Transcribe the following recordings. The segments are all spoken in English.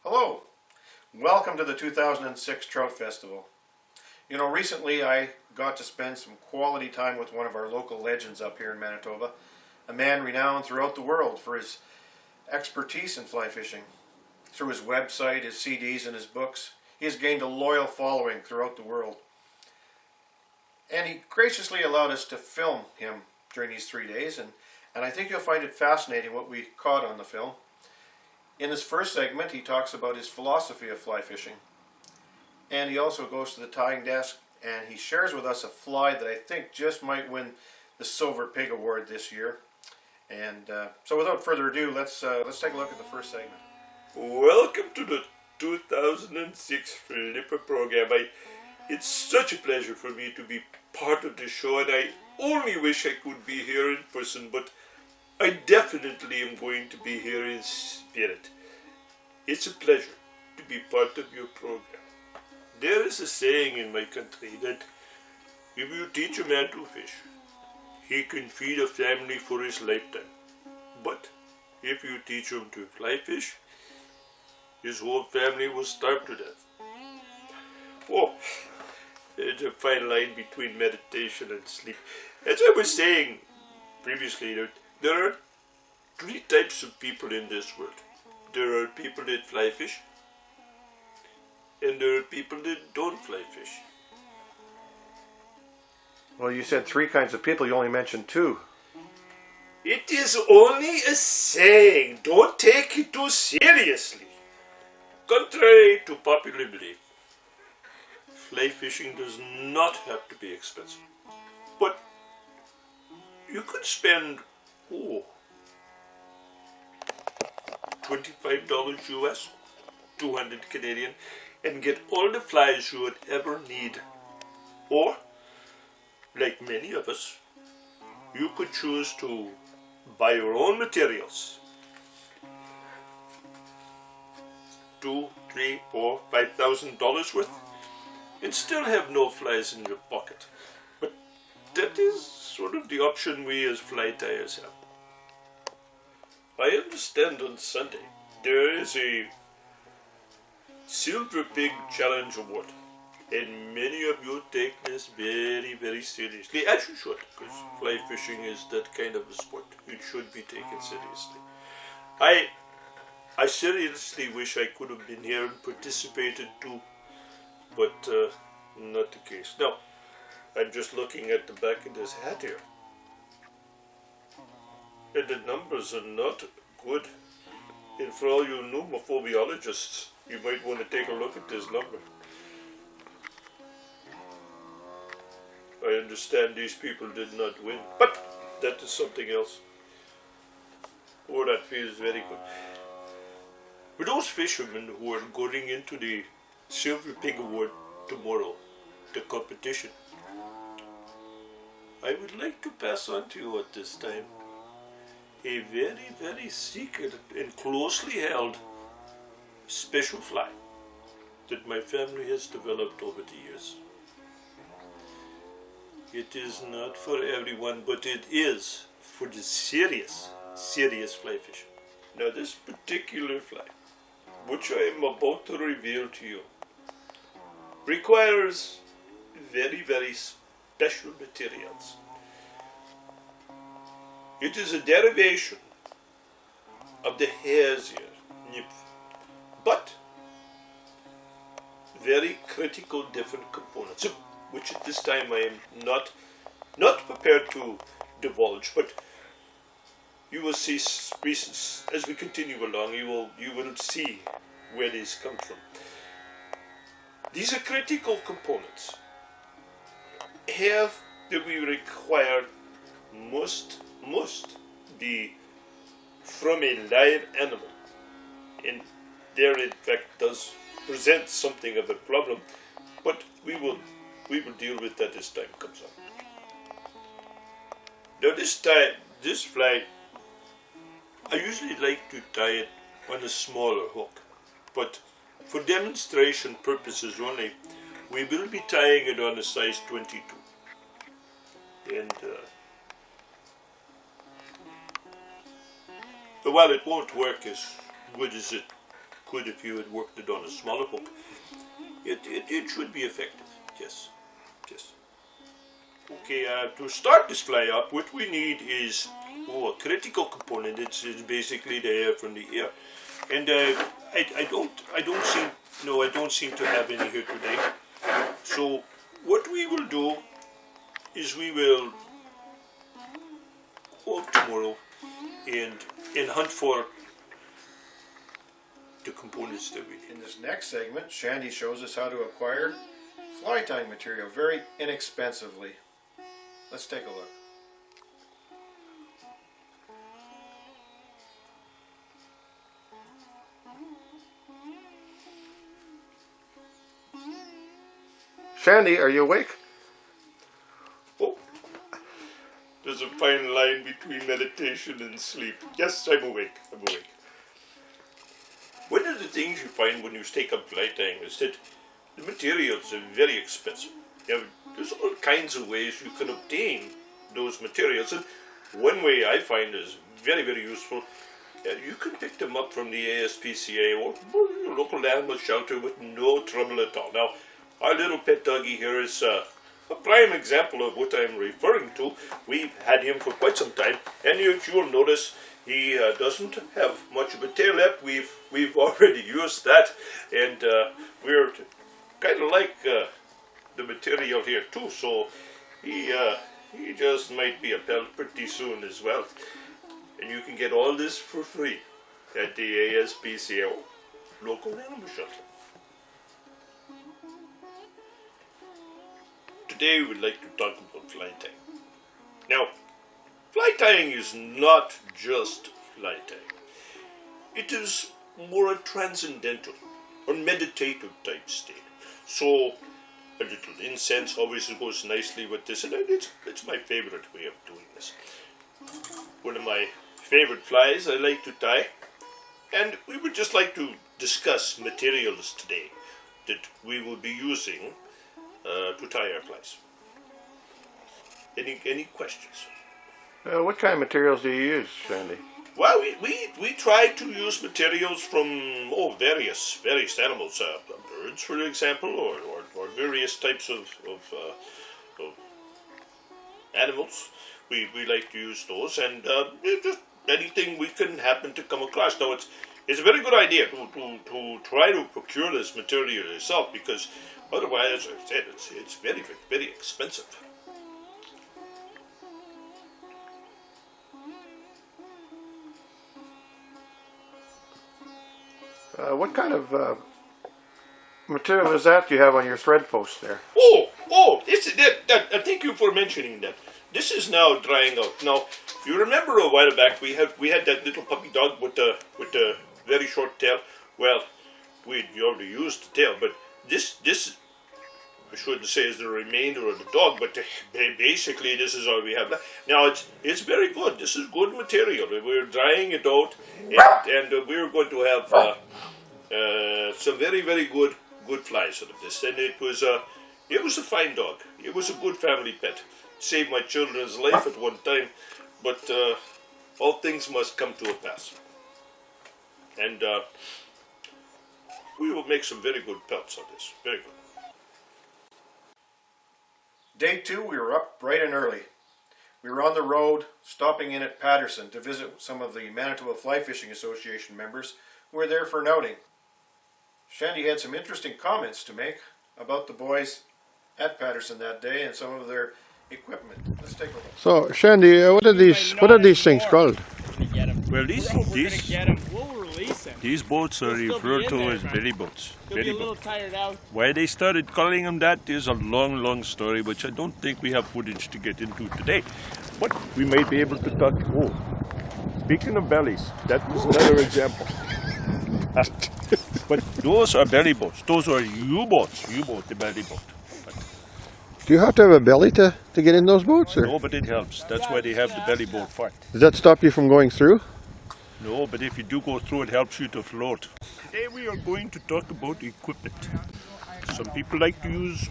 Hello, welcome to the 2006 Trout Festival. You know, recently I got to spend some quality time with one of our local legends up here in Manitoba, a man renowned throughout the world for his expertise in fly fishing. Through his website, his CDs, and his books, he has gained a loyal following throughout the world. And he graciously allowed us to film him during these 3 days, and I think you'll find it fascinating what we caught on the film. In this first segment, he talks about his philosophy of fly fishing. And he also goes to the tying desk and he shares with us a fly that I think just might win the Silver Pig Award this year. And so without further ado, let's take a look at the first segment. Welcome to the 2006 Flipper program. It's such a pleasure for me to be part of this show, and I only wish I could be here in person, but I definitely am going to be here in spirit. It's a pleasure to be part of your program. There is a saying in my country that if you teach a man to fish, he can feed a family for his lifetime. But if you teach him to fly fish, his whole family will starve to death. Oh, there's a fine line between meditation and sleep. As I was saying previously, there are three types of people in this world. There are people that fly fish, and there are people that don't fly fish. Well, you said three kinds of people, you only mentioned two. It is only a saying. Don't take it too seriously. Contrary to popular belief, fly fishing does not have to be expensive. But you could spend $25 US, 200 Canadian, and get all the flies you would ever need. Or, like many of us, you could choose to buy your own materials. $2,000, $3,000, $4,000, $5,000 worth, and still have no flies in your pocket. But that is sort of the option we as fly tyers have. I understand on Sunday there is a Silver Pig Challenge Award, and many of you take this very, very seriously, as you should, because fly fishing is that kind of a sport. It should be taken seriously. I seriously wish I could have been here and participated too, but not the case. Now, I'm just looking at the back of this hat here, and the numbers are not good. And for all you pneumophobiologists, you might want to take a look at this number. I understand these people did not win, but that is something else. Oh, that feels very good. For those fishermen who are going into the Silver Pig Award tomorrow, the competition, I would like to pass on to you at this time a very, very secret and closely held special fly that my family has developed over the years. It is not for everyone, but it is for the serious fly fish. Now this particular fly, which I am about to reveal to you, requires very, very special materials. It is a derivation of the hare's ear nymph, but very critical different components, which at this time I am not prepared to divulge, but you will see as we continue along. You will see where these come from. These are critical components. Hair that we require must be from a live animal, and there in fact does present something of a problem, but we will deal with that as time comes on. Now this fly, I usually like to tie it on a smaller hook, but for demonstration purposes only, we will be tying it on a size 22. And while it won't work as good as it could if you had worked it on a smaller hook. It should be effective, yes, yes. Okay, to start this fly up, what we need is a critical component. It's basically the air from the ear, and I don't seem to have any here today. So what we will do is we will go up tomorrow and hunt for the components that we need. In this next segment, Shandy shows us how to acquire fly tying material very inexpensively. Let's take a look. Shandy, are you awake? Oh, there's a fine line between meditation and sleep. Yes, I'm awake. I'm awake. One of the things you find when you take up fly tying is that the materials are very expensive. There's all kinds of ways you can obtain those materials, and one way I find is very, very useful. You can pick them up from the ASPCA or your local animal shelter with no trouble at all. Now, our little pet doggy here is a prime example of what I'm referring to. We've had him for quite some time, and you'll notice he doesn't have much of a tail left. We've already used that, and we're kind of like the material here too. So he just might be a pelt pretty soon as well. And you can get all this for free at the ASPCA local animal shelter. Today we'd like to talk about fly tying. Now, fly tying is not just fly tying. It is more a transcendental or meditative type state. So a little incense always goes nicely with this, and it's my favorite way of doing this. One of my favorite flies I like to tie, and we would just like to discuss materials today that we will be using to tie our flies. Any questions? What kind of materials do you use, Shandy? Well, we try to use materials from various animals, birds, for example, or various types of animals. We like to use those, and just anything we can happen to come across. Now, it's a very good idea to try to procure this material yourself, because otherwise, as I said, it's very, very expensive. What kind of material is that you have on your thread post there? Thank you for mentioning that. This is now drying out. Now, you remember a while back we had that little puppy dog with the very short tail. Well, we already used the tail, but this I shouldn't say is the remainder of the dog, but basically this is all we have left. Now it's very good. This is good material. We're drying it out, and we're going to have some very, very good flies out of this. And it was a fine dog. It was a good family pet. Saved my children's life at one time, but all things must come to a pass. And we will make some very good pelts of this. Very good. Day 2, we were up bright and early. We were on the road, stopping in at Patterson to visit some of the Manitoba Flyfishing Association members who were there for an outing. Shandy had some interesting comments to make about the boys at Patterson that day and some of their equipment. Let's take a look. So, Shandy, what are these things called? Well, these boats are referred to as belly boats. Belly boats. Tired out. Why they started calling them that is a long, long story, which I don't think we have footage to get into today. But we might be able to talk. Oh, speaking of bellies, that was another example. But those are belly boats. Those are U-boats. U-boat, the belly boat. Do you have to have a belly to get in those boats? Or? No, but it helps. That's why they have the belly boat part. Does that stop you from going through? No, but if you do go through, it helps you to float. Today we are going to talk about equipment. Some people like to use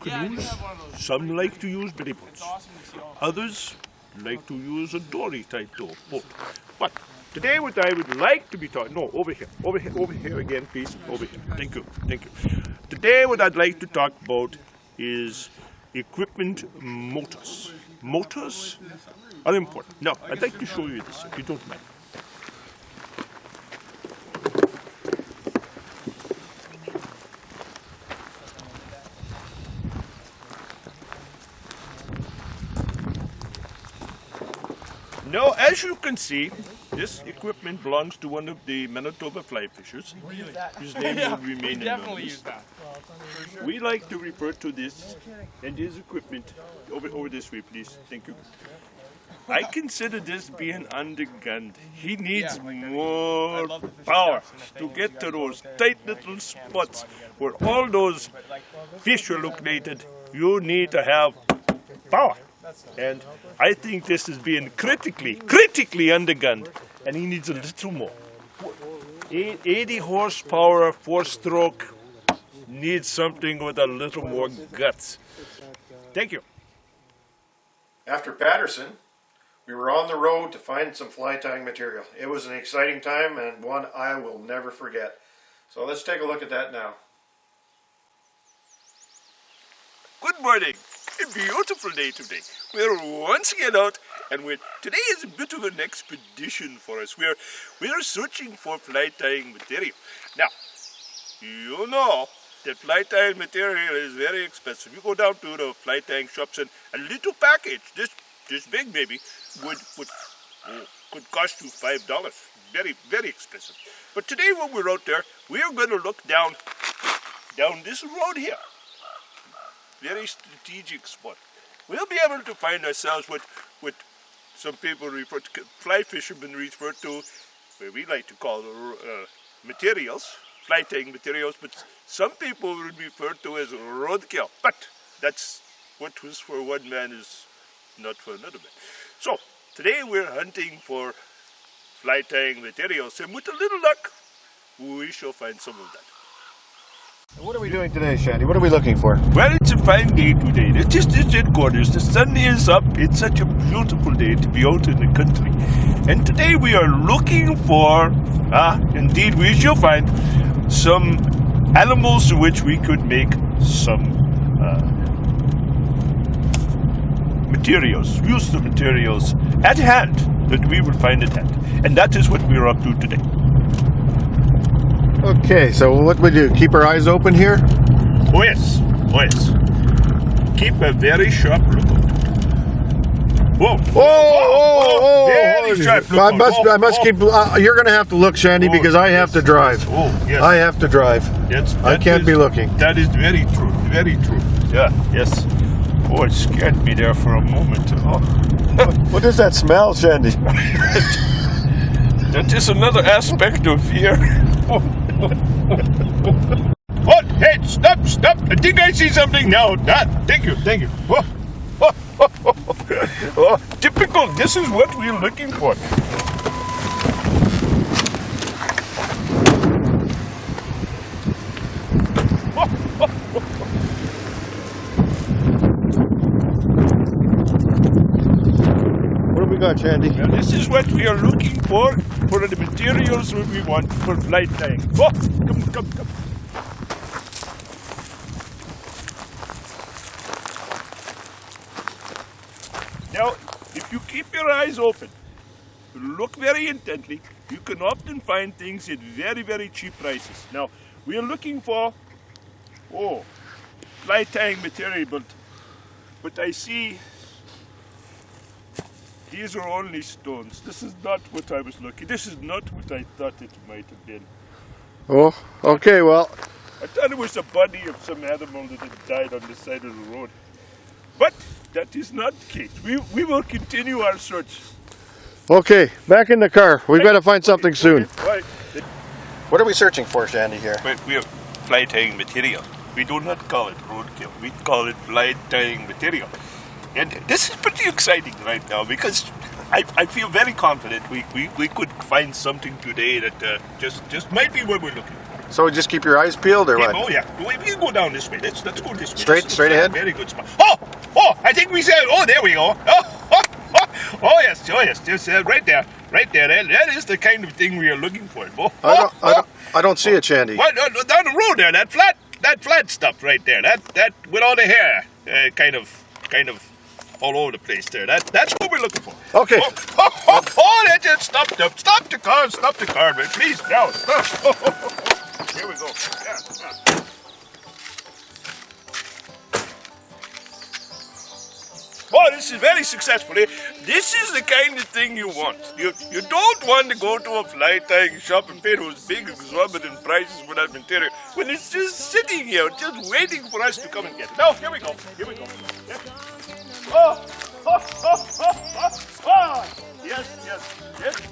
canoes. Some like to use belly boats. Others like to use a dory type boat. But Today what I would like to be talking, no, over here again, please, over here. Thank you. Today what I'd like to talk about is equipment motors. Motors are important. Now, I'd like to show you this, if you don't mind. Now, as you can see, this equipment belongs to one of the Manitoba Flyfishers. His name will remain anonymous. We like to refer to this and his equipment, over this way please, thank you. I consider this being undergunned. He needs more power to get to those tight little spots where all those fish are located. You need to have power. And I think this is being critically undergunned, and he needs a little more. 80 horsepower, 4-stroke, needs something with a little more guts. Thank you. After Patterson, we were on the road to find some fly tying material. It was an exciting time and one I will never forget. So let's take a look at that now. Good morning. A beautiful day today. We're once again out, and today is a bit of an expedition for us. We're searching for fly tying material. Now, you know that fly tying material is very expensive. You go down to the fly tying shops, and a little package, this big maybe, could cost you $5. Very, very expensive. But today when we're out there, we're going to look down this road here. Very strategic spot. We'll be able to find ourselves what some people refer to, fly fishermen refer to, where we like to call materials, fly tying materials, but some people would refer to as roadkill. But that's what was for one man is not for another man. So today we're hunting for fly tying materials, and with a little luck, we shall find some of that. What are we doing today, Shandy? What are we looking for? Well, it's a fine day today. It is headquarters. The sun is up. It's such a beautiful day to be out in the country. And today we are looking for, indeed we shall find some animals to which we could make some materials, use the materials at hand that we will find at hand. And that is what we are up to today. Okay, so what we do? Keep our eyes open here? Oh yes. Keep a very sharp lookout. Whoa! Very sharp lookout. I must keep. You're going to have to look, Shandy, because I have to drive. Yes. I have to drive. I can't be looking. That is very true. Very true. Yeah. Yes. Oh, it scared me there for a moment. Oh. What does that smell, Shandy? That is another aspect of fear. Oh, hey, stop! I think I see something now. Thank you. Oh, typical, this is what we're looking for. What have we got, Shandy? Well, this is what we are looking for the materials that we want for fly tying. Oh, come. Now, if you keep your eyes open, look very intently, you can often find things at very, very cheap prices. Now, we are looking for, fly tying material, but I see these are only stones. This is not what I was looking. This is not what I thought it might have been. Oh, okay, well. I thought it was the body of some animal that had died on the side of the road. But that is not the case. We will continue our search. Okay, back in the car. We've got to find something soon. Right. What are we searching for, Shandy, here? We have fly tying material. We do not call it roadkill. We call it fly tying material. And this is pretty exciting right now because I feel very confident we could find something today that just might be what we're looking for. So just keep your eyes peeled, or what? Oh yeah, we can go down this way. Let's go this way. Straight ahead? Very good spot. Oh, I think we said. Oh, there we go. Oh yes, right there. That is the kind of thing we are looking for. I don't see it, Shandy. What, down the road there, that flat stuff right there. That with all the hair, kind of all over the place there. That's what we're looking for. Okay. That's it. Stop the car, man. Please, now. Here we go. Yeah. Boy, this is very successful. This is the kind of thing you want. You don't want to go to a fly tying shop and pay those big exorbitant prices for that material when it's just sitting here, just waiting for us to come and get it. Now, here we go. Yeah. Oh. Yes.